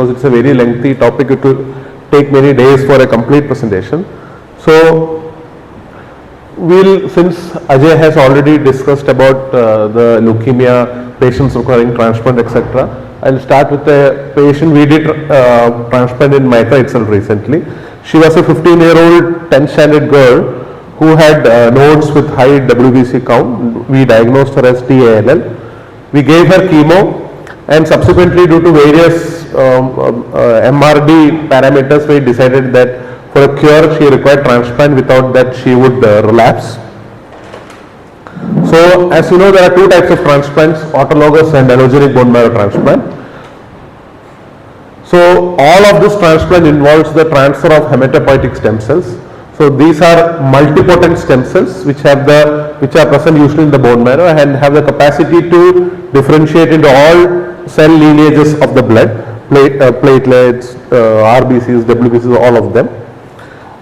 because it's a very lengthy topic. It will take many days for a complete presentation. So since Ajay has already discussed about the leukemia, patients requiring transplant, etc., I'll start with a patient we did transplant in Maitha itself recently. She was a 15-year-old 10th standard girl who had nodes with high WBC count. We diagnosed her as TALL. We gave her chemo, and subsequently, due to various MRD parameters, we decided that for a cure she required transplant. Without that she would relapse. So as you know, there are two types of transplants: autologous and allogeneic bone marrow transplant. So all of this transplant involves the transfer of hematopoietic stem cells. So these are multipotent stem cells which are present usually in the bone marrow and have the capacity to differentiate into all cell lineages of the blood, platelets, RBCs, WBCs, all of them.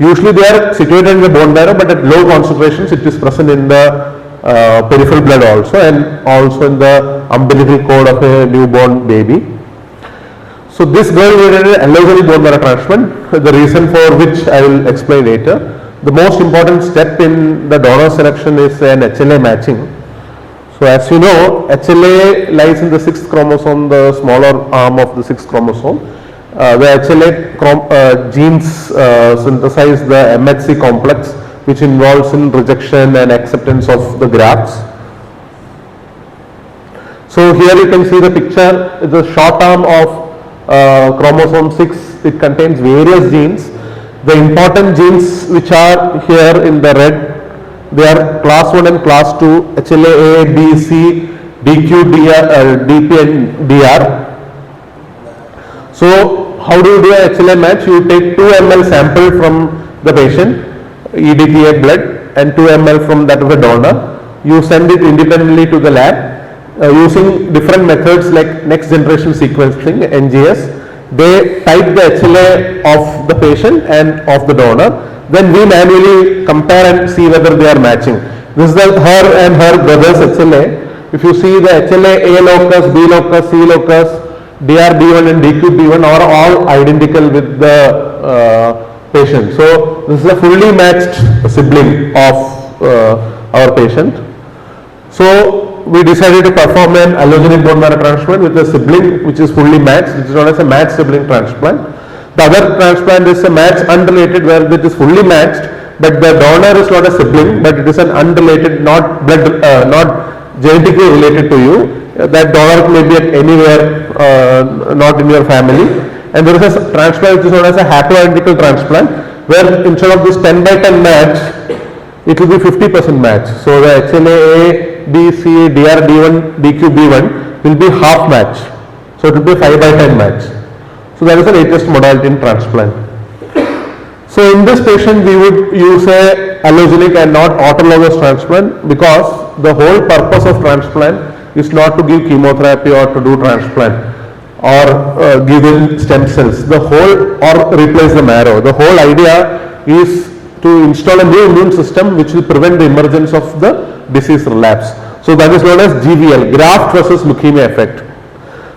Usually they are situated in the bone marrow, but at low concentrations it is present in the peripheral blood also, and also in the umbilical cord of a newborn baby. So this girl needed an allogeneic bone marrow transplant, the reason for which I will explain later. The most important step in the donor selection is an HLA matching. So as you know, HLA lies in the 6th chromosome, the smaller arm of the 6th chromosome. The HLA genes synthesize the MHC complex, which involves in rejection and acceptance of the grafts. So here you can see the picture. It's a short arm of chromosome 6. It contains various genes. The important genes which are here in the red, they are class 1 and class 2, HLA A, B, C, DQ, DR, DP and DR. So how do you do a HLA match? You take 2 ml sample from the patient, EDTA blood, and 2 ml from that of the donor. You send it independently to the lab using different methods like next generation sequencing, NGS. They type the HLA of the patient and of the donor. Then we manually compare and see whether they are matching. This is her and her brother's HLA. If you see the HLA A locus, B locus, C locus, DRB1 and DQB1 are all identical with the patient. So this is a fully matched sibling of our patient. So we decided to perform an allogeneic bone marrow transplant with a sibling which is fully matched, which is known as a matched sibling transplant. The other transplant is a match unrelated, where it is fully matched, but the donor is not a sibling, but it is an unrelated, not blood, not genetically related to you. That donor may be at anywhere, not in your family. And there is a transplant which is known as a haploidentical transplant, where instead of this 10 by 10 match, it will be 50% match. So the HLA A, B, C, DR, D1, DQ, B1 will be half match. So it will be 5 by 10 match. So that is the latest modality in transplant. So in this patient we would use a allogeneic and not autologous transplant, because the whole purpose of transplant is not to give chemotherapy or to do transplant or give in stem cells, or replace the marrow. The whole idea is to install a new immune system which will prevent the emergence of the disease relapse. So that is known as GVL, graft versus leukemia effect.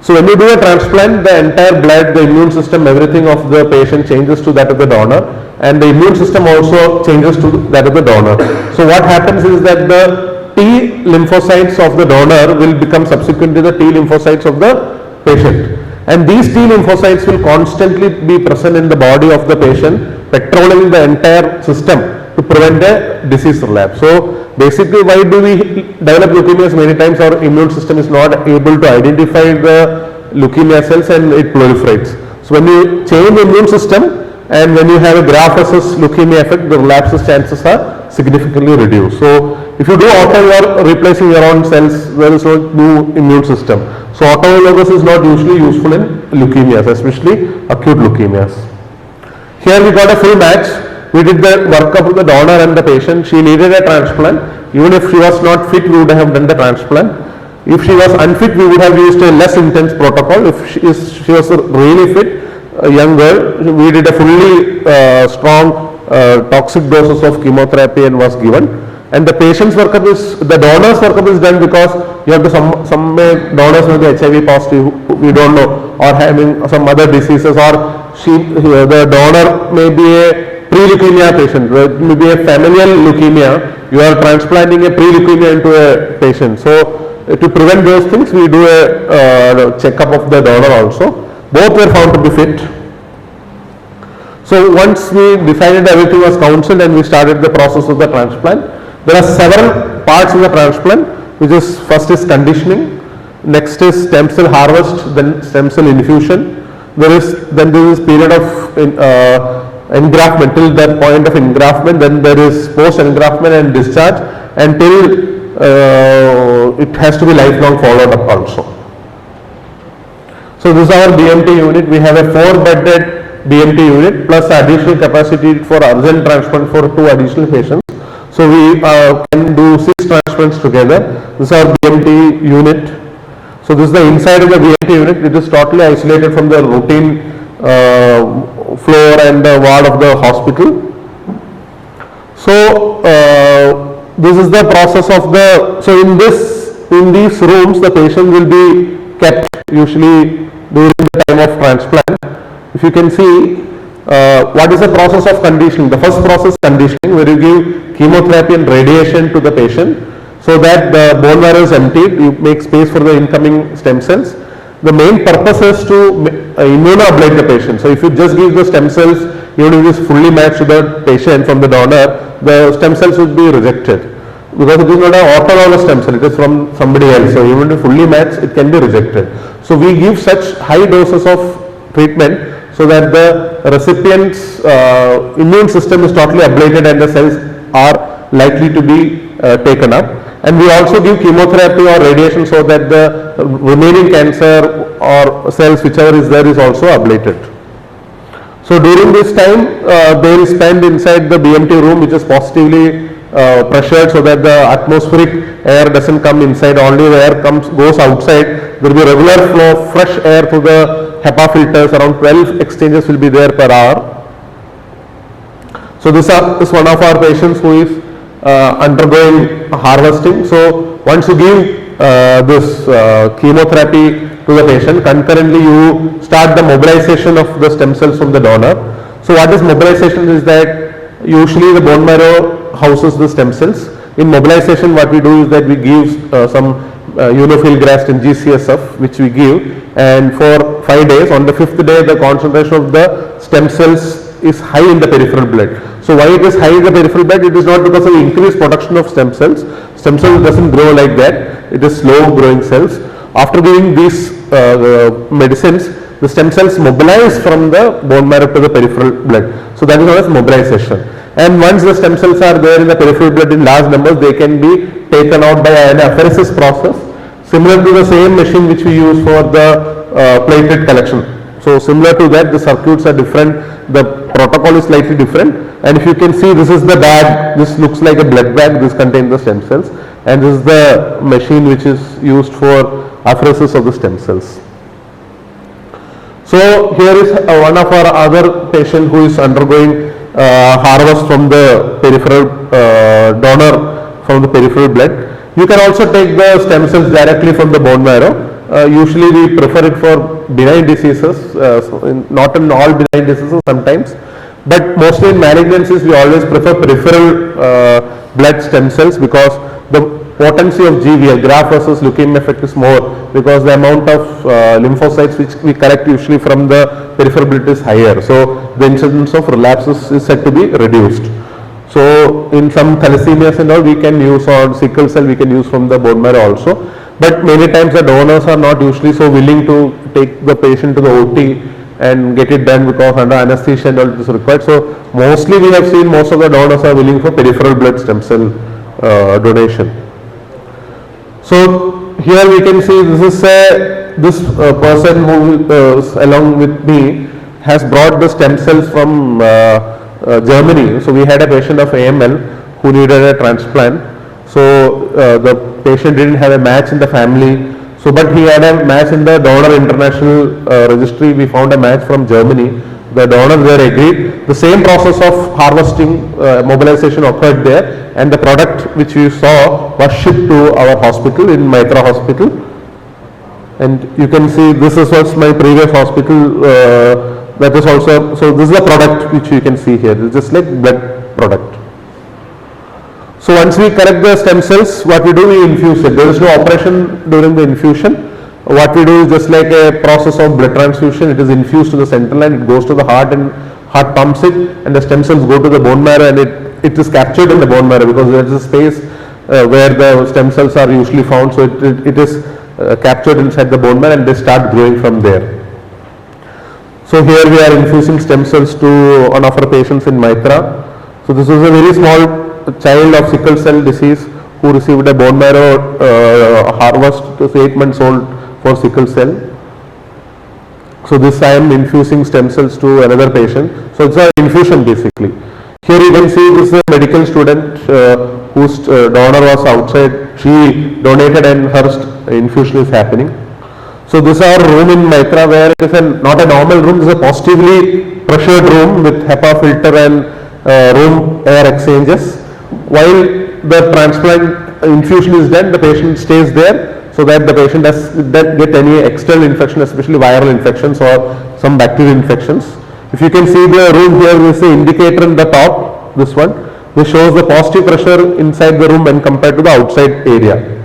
So when you do a transplant, the entire blood, the immune system, everything of the patient changes to that of the donor, and the immune system also changes to that of the donor. So what happens is that the T lymphocytes of the donor will become subsequently the T lymphocytes of the patient. And these T lymphocytes will constantly be present in the body of the patient, patrolling the entire system to prevent a disease relapse. So basically, why do we develop leukemias? Many times our immune system is not able to identify the leukemia cells and it proliferates. So when you change the immune system and when you have a graft versus leukemia effect, the relapses chances are significantly reduced. So if you do auto, you are replacing your own cells, there is no new immune system. So autologous is not usually useful in leukemias, especially acute leukemias. Here we got a full match. We did the workup of the donor and the patient. She needed a transplant. Even if she was not fit, we would have done the transplant. If she was unfit, we would have used a less intense protocol. If she was really fit, a young girl, we did a fully strong toxic doses of chemotherapy and was given. And the patient's workup is, the donor's workup is done because you have to some donors may be HIV positive, we don't know, or having some other diseases, or the donor may be a pre-leukemia patient, it may be a familial leukemia, you are transplanting a pre-leukemia into a patient. So to prevent those things, we do a checkup of the donor also. Both were found to be fit. So once we decided everything was counseled and we started the process of the transplant, there are several parts of the transplant, which is first is conditioning, next is stem cell harvest, then stem cell infusion. There is period of engraftment till that point of engraftment, then there is post engraftment and discharge until it has to be lifelong followed up also. So this is our BMT unit. We have a 4-bedded BMT unit plus additional capacity for urgent transplant for 2 additional patients. So we can do 6 transplants together. This is our BMT unit. So this is the inside of the BMT unit. It is totally isolated from the routine floor and the ward of the hospital. So this is the process of the, so in these rooms the patient will be kept usually during the time of transplant. If you can see what is the process of conditioning. The first process, conditioning, where you give chemotherapy and radiation to the patient so that the bone marrow is emptied, you make space for the incoming stem cells. The main purpose is to immunoablate the patient. So if you just give the stem cells, even if it is fully matched to the patient from the donor, the stem cells would be rejected because it is not an autologous stem cell, it is from somebody else. So even if fully matched, it can be rejected. So we give such high doses of treatment so that the recipient's immune system is totally ablated and the cells are likely to be taken up. And we also give chemotherapy or radiation so that the remaining cancer or cells whichever is there is also ablated. So during this time they will spend inside the BMT room, which is positively pressured so that the atmospheric air doesn't come inside, only the air goes outside. There will be regular flow of fresh air through the HEPA filters, around 12 exchanges will be there per hour. So this is one of our patients who is undergoing harvesting. So once you give this chemotherapy to the patient, concurrently you start the mobilization of the stem cells from the donor. So what is mobilization is that usually the bone marrow houses the stem cells. In mobilization what we do is that we give some unofilgrastim GCSF which we give, and for 5 days, on the 5th day the concentration of the stem cells is high in the peripheral blood. So why it is high in the peripheral blood? It is not because of increased production of stem cells. Stem cells doesn't grow like that. It is slow growing cells. After giving these medicines, the stem cells mobilize from the bone marrow to the peripheral blood. So that is known as mobilization. And once the stem cells are there in the peripheral blood in large numbers, they can be taken out by an apheresis process, similar to the same machine which we use for the platelet collection. So similar to that, the circuits are different, the protocol is slightly different, and if you can see, this is the bag, this looks like a blood bag, this contains the stem cells, and this is the machine which is used for apheresis of the stem cells. So here is one of our other patient who is undergoing harvest from the peripheral donor from the peripheral blood. You can also take the stem cells directly from the bone marrow. Usually we prefer it for benign diseases, not in all benign diseases sometimes, but mostly in malignancies we always prefer peripheral blood stem cells because the potency of GVL, graft versus leukemia effect, is more because the amount of lymphocytes which we collect usually from the peripheral blood is higher. So the incidence of relapses is said to be reduced. So in some thalassemias and all we can use, or sickle cell we can use from the bone marrow also. But many times the donors are not usually so willing to take the patient to the OT and get it done because under anesthesia and all it is required. So mostly we have seen most of the donors are willing for peripheral blood stem cell donation. So here we can see this is this person who is along with me has brought the stem cells from Germany. So we had a patient of AML who needed a transplant. So the patient didn't have a match in the family. So but he had a match in the donor international registry. We found a match from Germany The donor there agreed. The same process of harvesting, mobilization occurred there, and the product which you saw was shipped to our hospital in Maitra Hospital. And you can see this was my previous hospital. That is also, so this is the product which you can see here. It's just like blood product. So once we collect the stem cells, what we do, we infuse it. There is no operation during the infusion. What we do is just like a process of blood transfusion. It is infused to the central line, it goes to the heart, and heart pumps it, and the stem cells go to the bone marrow, and it is captured in the bone marrow because there is a space where the stem cells are usually found. So it is captured inside the bone marrow, and they start growing from there. So here we are infusing stem cells to one of our patients in Maitra. So this was a very small child of sickle cell disease who received a bone marrow harvest, was 8 months old, for sickle cell. So this I am infusing stem cells to another patient. So it's an infusion basically. Here you can see this is a medical student whose donor was outside. She donated and her infusion is happening. So this is our room in Maitra, where it is not a normal room, it is a positively pressured room with HEPA filter and room air exchanges. While the transplant infusion is done, the patient stays there so that the patient doesn't get any external infection, especially viral infections or some bacterial infections. If you can see the room here, there is an indicator in the top, this one, which shows the positive pressure inside the room when compared to the outside area.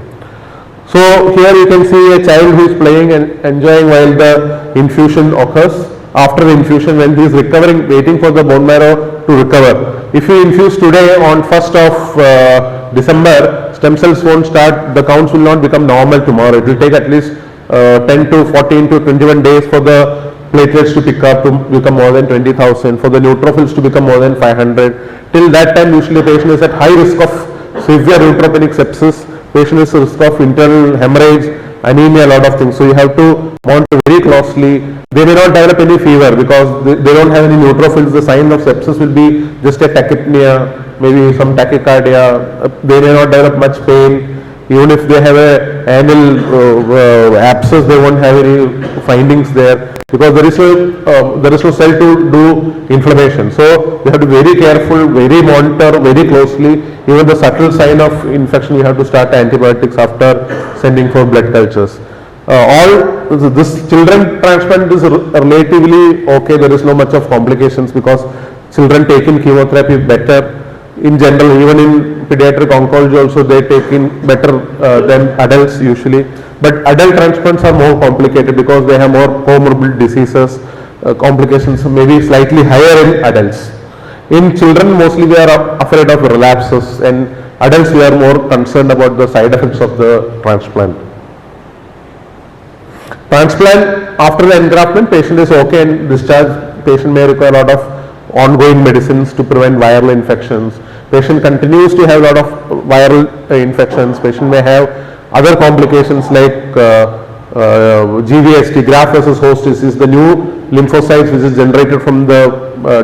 So here you can see a child who is playing and enjoying while the infusion occurs. After the infusion, when he is recovering, waiting for the bone marrow to recover. If you infuse today on 1st of December, stem cells won't start, the counts will not become normal tomorrow. It will take at least 10 to 14 to 21 days for the platelets to pick up to become more than 20,000, for the neutrophils to become more than 500. Till that time, usually the patient is at high risk of severe neutropenic sepsis, patient is at risk of internal hemorrhage, anemia, a lot of things. So you have to monitor very closely. They may not develop any fever because they don't have any neutrophils. The sign of sepsis will be just a tachypnea, maybe some tachycardia. They may not develop much pain. Even if they have a anal abscess, they won't have any findings there because there is no cell to do inflammation. So you have to be very careful, very monitor, very closely. Even the subtle sign of infection, you have to start antibiotics after sending for blood cultures. This children transplant is relatively okay. There is no much of complications because children taking chemotherapy better in general. Even in pediatric oncology also they take in better than adults usually. But adult transplants are more complicated because they have more comorbid diseases, complications maybe slightly higher in adults. In children mostly we are afraid of relapses, and adults we are more concerned about the side effects of the transplant. Transplant, after the engraftment, patient is okay and discharged. Patient may require a lot of ongoing medicines to prevent viral infections. Patient continues to have a lot of viral infections. Patient may have other complications like GVHD, graft versus host disease. The new lymphocytes which is generated from the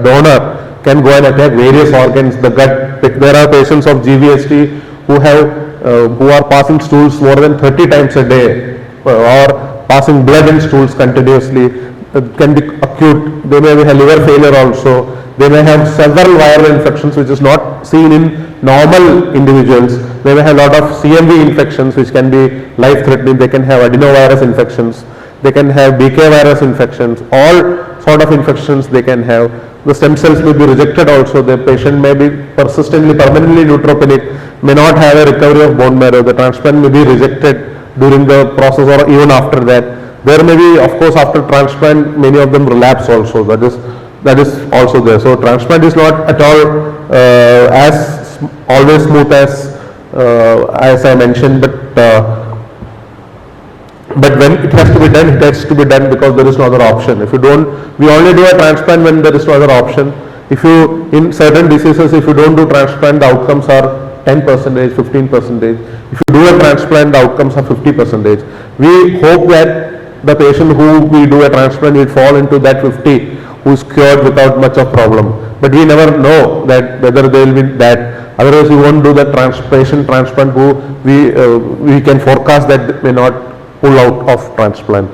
donor can go and attack various organs, the gut. There are patients of GVHD who are passing stools more than 30 times a day or passing blood in stools continuously. It can be acute. They may have liver failure also. They may have several viral infections which is not seen in normal individuals. They may have a lot of CMV infections which can be life-threatening. They can have adenovirus infections. They can have BK virus infections. All sort of infections they can have. The stem cells may be rejected also. The patient may be persistently, permanently neutropenic, may not have a recovery of bone marrow. The transplant may be rejected during the process or even after that. There may be, of course, after transplant, many of them relapse also. That is also there. So transplant is not at all as always smooth as I mentioned, but when it has to be done, it has to be done because there is no other option. If you don't, we only do a transplant when there is no other option. If you, in certain diseases, if you don't do transplant, the outcomes are 10%, 15%. If you do a transplant, the outcomes are 50%. We hope that the patient who we do a transplant will fall into that 50, who is cured without much of problem. But we never know that whether they will be that. Otherwise, we won't do the patient transplant who we can forecast that may not pull out of transplant.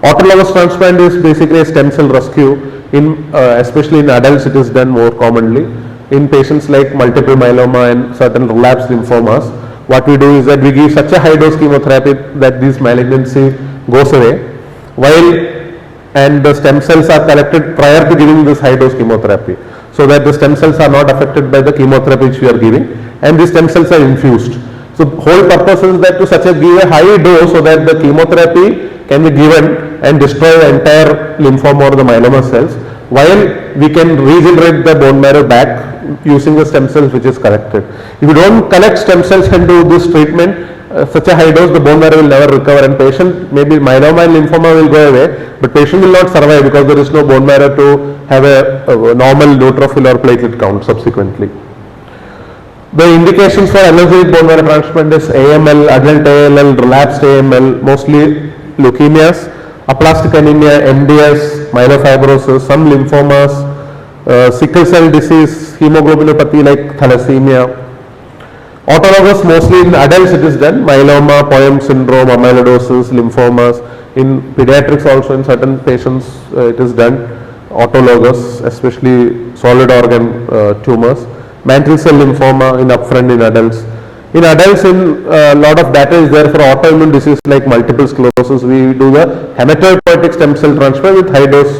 Autologous transplant is basically a stem cell rescue. Especially in adults, it is done more commonly. In patients like multiple myeloma and certain relapsed lymphomas, what we do is that we give such a high dose chemotherapy that this malignancy goes away, and the stem cells are collected prior to giving this high dose chemotherapy, so that the stem cells are not affected by the chemotherapy which we are giving, and these stem cells are infused. So whole purpose is that to give a high dose so that the chemotherapy can be given and destroy the entire lymphoma or the myeloma cells, while we can regenerate the bone marrow back using the stem cells which is collected. If you don't collect stem cells and do this treatment, such a high dose, the bone marrow will never recover, and patient, maybe myeloma and lymphoma will go away, but patient will not survive because there is no bone marrow to have a normal neutrophil or platelet count subsequently. The indications for allogeneic bone marrow transplant is AML, adult ALL, relapsed AML, mostly leukemias, aplastic anemia, MDS, myelofibrosis, some lymphomas, sickle cell disease, hemoglobinopathy like thalassemia. Autologous, mostly in adults it is done, myeloma, Poem syndrome, amyloidosis, lymphomas. In pediatrics also in certain patients it is done, autologous, especially solid organ tumors. Mantle cell lymphoma in upfront in adults. In adults, a lot of data is there for autoimmune disease like multiple sclerosis. We do the hematopoietic stem cell transfer with high dose,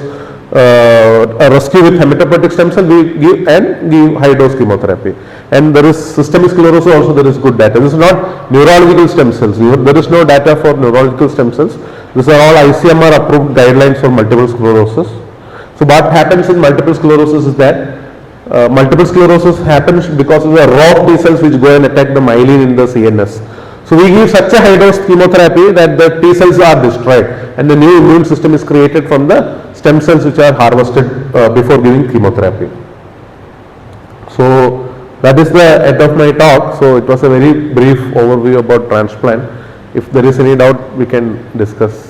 a rescue with hematopoietic stem cell, we give high dose chemotherapy. And there is systemic sclerosis also, there is good data. This is not neurological stem cells. There is no data for neurological stem cells. These are all ICMR approved guidelines for multiple sclerosis. So what happens in multiple sclerosis is that multiple sclerosis happens because of the raw T cells which go and attack the myelin in the CNS. So we give such a high dose chemotherapy that the T cells are destroyed and the new immune system is created from the stem cells which are harvested before giving chemotherapy. So that is the end of my talk. So it was a very brief overview about transplant. If there is any doubt, we can discuss.